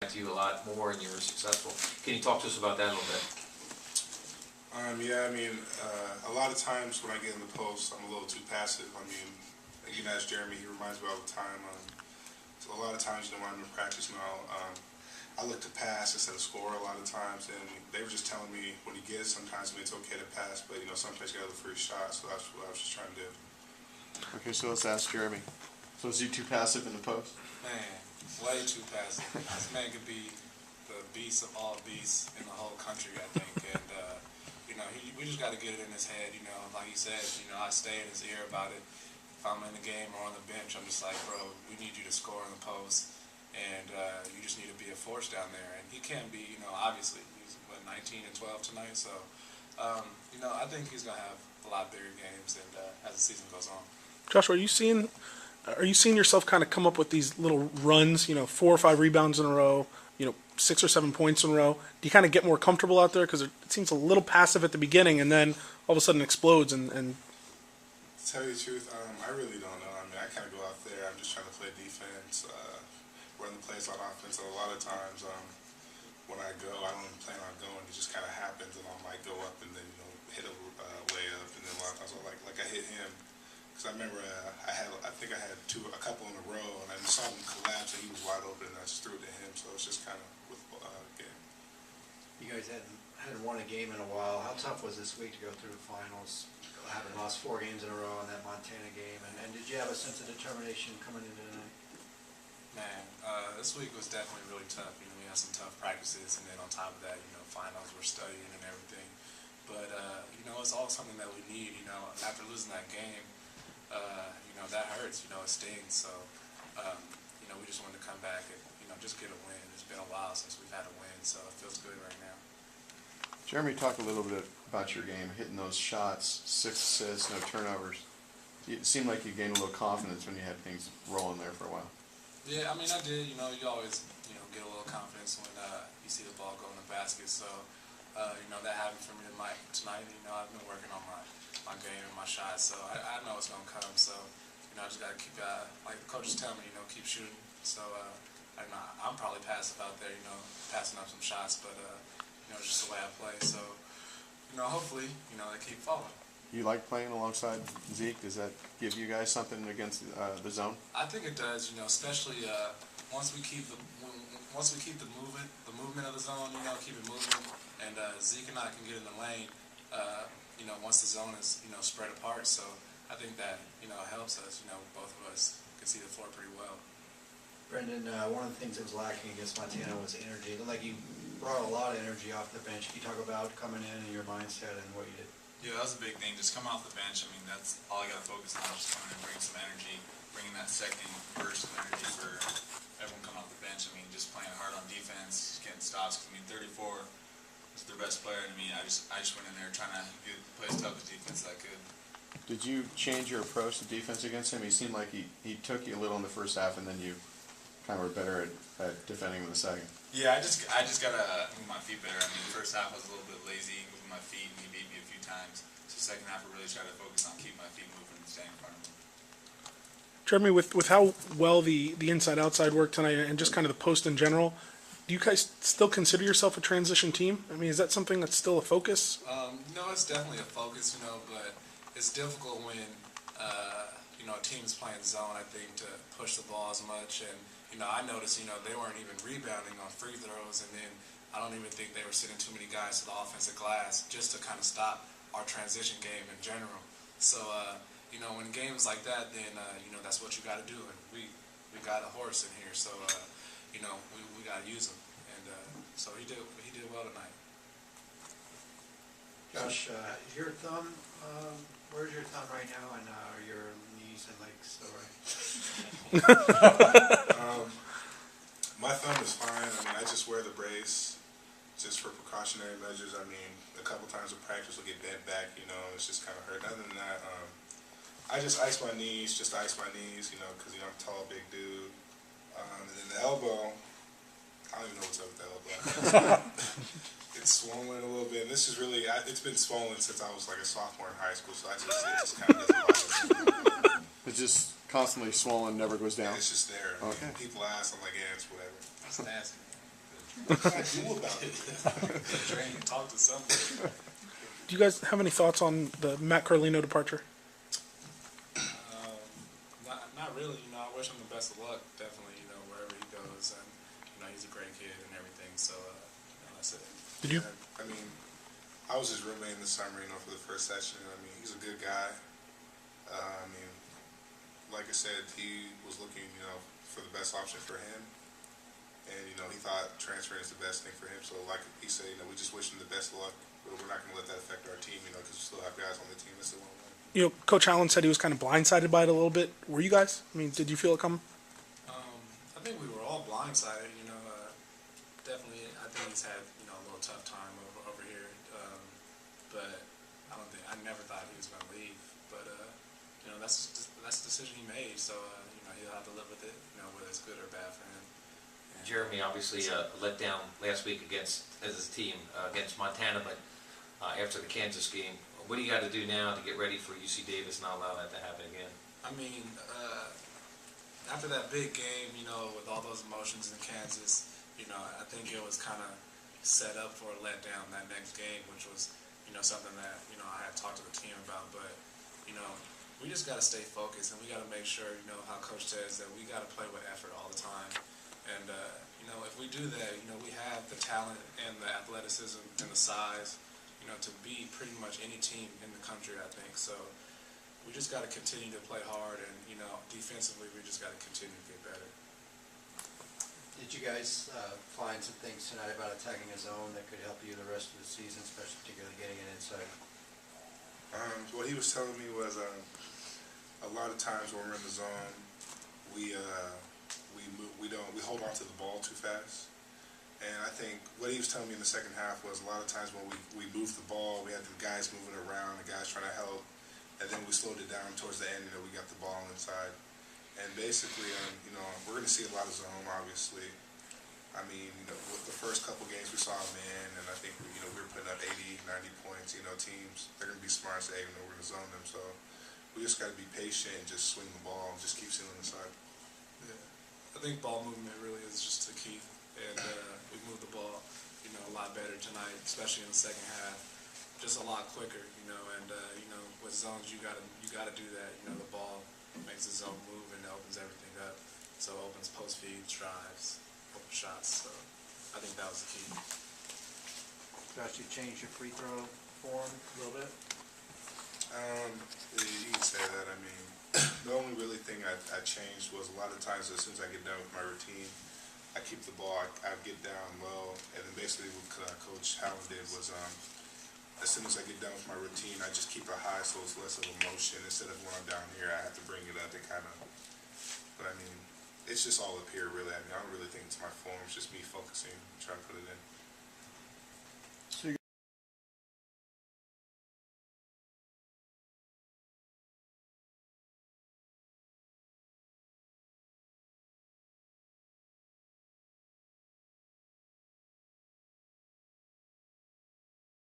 to you a lot more and you were successful. Can you talk to us about that a little bit? Yeah, I mean, a lot of times when I get in the post, I'm a little too passive. I mean, you can ask Jeremy, he reminds me all the time. So a lot of times, when I'm in practice now, I look to pass instead of score a lot of times, and they were just telling me when you get it, sometimes it's okay to pass, but sometimes you gotta look for your shot, so that's what I was just trying to do. Okay, so let's ask Jeremy. So is he too passive in the post? Man, way too passive. This man could be the beast of all beasts in the whole country, I think. And, we just got to get it in his head, like he said, I stay in his ear about it. If I'm in the game or on the bench, I'm just like, bro, we need you to score in the post. And you just need to be a force down there. And he can be, obviously, he's, 19 and 12 tonight. So, I think he's going to have a lot bigger games and as the season goes on. Joshua, are you seeing yourself kind of come up with these little runs, 4 or 5 rebounds in a row, 6 or 7 points in a row? Do you kind of get more comfortable out there? Because it seems a little passive at the beginning and then all of a sudden explodes. And To tell you the truth, I really don't know. I mean, I kind of go out there, I'm just trying to play defense, run the plays on offense. So a lot of times when I go, I don't even plan on going. It just kind of happens, and I might go up and then hit a layup, and then a lot of times like I hit him. Because I remember I think I had a couple in a row, and I saw him collapse, and he was wide open, and I just threw it to him. So it's just kind of with game. You guys hadn't won a game in a while. How tough was this week to go through the finals, having lost 4 games in a row in that Montana game? And did you have a sense of determination coming into tonight? Man, this week was definitely really tough. We had some tough practices, and then on top of that, finals, we're studying and everything. But, it's all something that we need, after losing that game, that hurts, it stings. So, we just wanted to come back and, just get a win. It's been a while since we've had a win, so it feels good right now. Jeremy, talk a little bit about your game, hitting those shots, 6 assists, no turnovers. It seemed like you gained a little confidence when you had things rolling there for a while. Yeah, I mean, I did. You always, get a little confidence when you see the ball go in the basket. So, that happened for me tonight. I've been working on my game and my shot, so I know it's going to come. So, I just got to keep, like the coaches tell me, keep shooting. So, I'm probably passive out there, passing up some shots, but, it's just the way I play. So, hopefully, they keep falling. You like playing alongside Zeke? Does that give you guys something against the zone? I think it does, especially once we keep the movement of the zone, keep it moving, and Zeke and I can get in the lane, once the zone is, spread apart. So I think that, helps us, both of us can see the floor pretty well. Brendan, one of the things that was lacking against Montana was energy. It looked like you brought a lot of energy off the bench. Can you talk about coming in and your mindset and what you did? Yeah, that was a big thing. Just coming off the bench. I mean, that's all I got to focus on. Just coming in and bringing some energy, bringing that second burst of energy for everyone coming off the bench. I mean, just playing hard on defense, just getting stops. I mean, 34 was their best player to me. I just went in there trying to play as tough as defense as I could. Did you change your approach to defense against him? He seemed like he took you a little in the first half, and then you kind of were better at defending him in the second. Yeah, I just got to move my feet better. I mean, the first half I was a little bit lazy moving my feet, and he beat me a few times. So second half I really tried to focus on keeping my feet moving and staying in front of him. Jeremy, with how well the inside-outside worked tonight and just kind of the post in general, do you guys still consider yourself a transition team? I mean, is that something that's still a focus? No, it's definitely a focus, but it's difficult when, a team is playing zone, I think, to push the ball as much. And, I noticed, they weren't even rebounding on free throws, and then I don't even think they were sending too many guys to the offensive glass just to kind of stop our transition game in general. So, when games like that, then, that's what you got to do. And we got a horse in here, so, we got to use him. And so he did well tonight. Josh, is your thumb, where's your thumb right now, and are your knees and legs still right? My thumb is fine. I mean, I just wear the brace just for precautionary measures. I mean, a couple times in practice will get bent back, it's just kind of hurt. Other than that, I just ice my knees, because, I'm a tall, big dude. And then the elbow, I don't even know what's up with the elbow. It's swollen a little bit, and this is really, it's been swollen since I was like a sophomore in high school, so it just kind of doesn't bother me. It's just constantly swollen, never goes down? It's just there. Okay. People ask, I'm like, yeah, it's whatever. That's nasty. What can I do about it? Drain, talk to somebody. Do you guys have any thoughts on the Matt Carlino departure? Not really. I wish him the best of luck. Definitely, wherever he goes, and he's a great kid and everything. So, that's it. Did you? I mean, I was his roommate in the summer, for the first session. I mean, he's a good guy. I mean, like I said, he was looking, for the best option for him. And, he thought transferring is the best thing for him. So, like he said, we just wish him the best of luck. But we're not going to let that affect our team, because we still have guys on the team that still want to win. Coach Allen said he was kind of blindsided by it a little bit. Were you guys? I mean, did you feel it coming? I think we were all blindsided. Definitely, I think he's had a little tough time over here. But I never thought he was going to leave. But that's the decision he made. So he'll have to live with it. Whether it's good or bad for him. And, Jeremy obviously let down last week as his team against Montana, but after the Kansas game, what do you got to do now to get ready for UC Davis and not allow that to happen again? I mean, after that big game, with all those emotions in Kansas, I think it was kind of set up for a letdown that next game, which was, something that, I had talked to the team about. But, we just got to stay focused, and we got to make sure, how Coach says, that we got to play with effort all the time. And, if we do that, we have the talent and the athleticism and the size, to be pretty much any team in the country, I think. So we just got to continue to play hard, and, defensively, we just got to continue to get better. Did you guys find some things tonight about attacking a zone that could help you the rest of the season, especially particularly getting it inside? What he was telling me was a lot of times when we're in the zone, we hold on to the ball too fast. And I think what he was telling me in the second half was a lot of times when we moved the ball, we had the guys moving around, the guys trying to help, and then we slowed it down towards the end, we got the ball inside. And basically, we're going to see a lot of zone, obviously. I mean, with the first couple games we saw a man, and I think, we were putting up 80, 90 points, teams, they're going to be smart and say, hey, we're going to zone them. So we just got to be patient and just swing the ball and just keep sealing the side. Yeah. I think ball movement really is just the key. And we moved the ball, a lot better tonight, especially in the second half. Just a lot quicker, and with zones you gotta do that. The ball makes the zone move and it opens everything up. So it opens post feeds, drives, open shots. So I think that was the key. Josh, you changed your free throw form a little bit? You can say that. I mean, the only really thing I changed was a lot of times as soon as I get done with my routine, I keep the ball, I get down low, and then basically what Coach Allen did was as soon as I get done with my routine, I just keep it high so it's less of a motion. Instead of when I'm down here, I have to bring it up and kind of, but I mean, it's just all up here really. I mean, I don't really think it's my form, it's just me focusing, trying to put it in.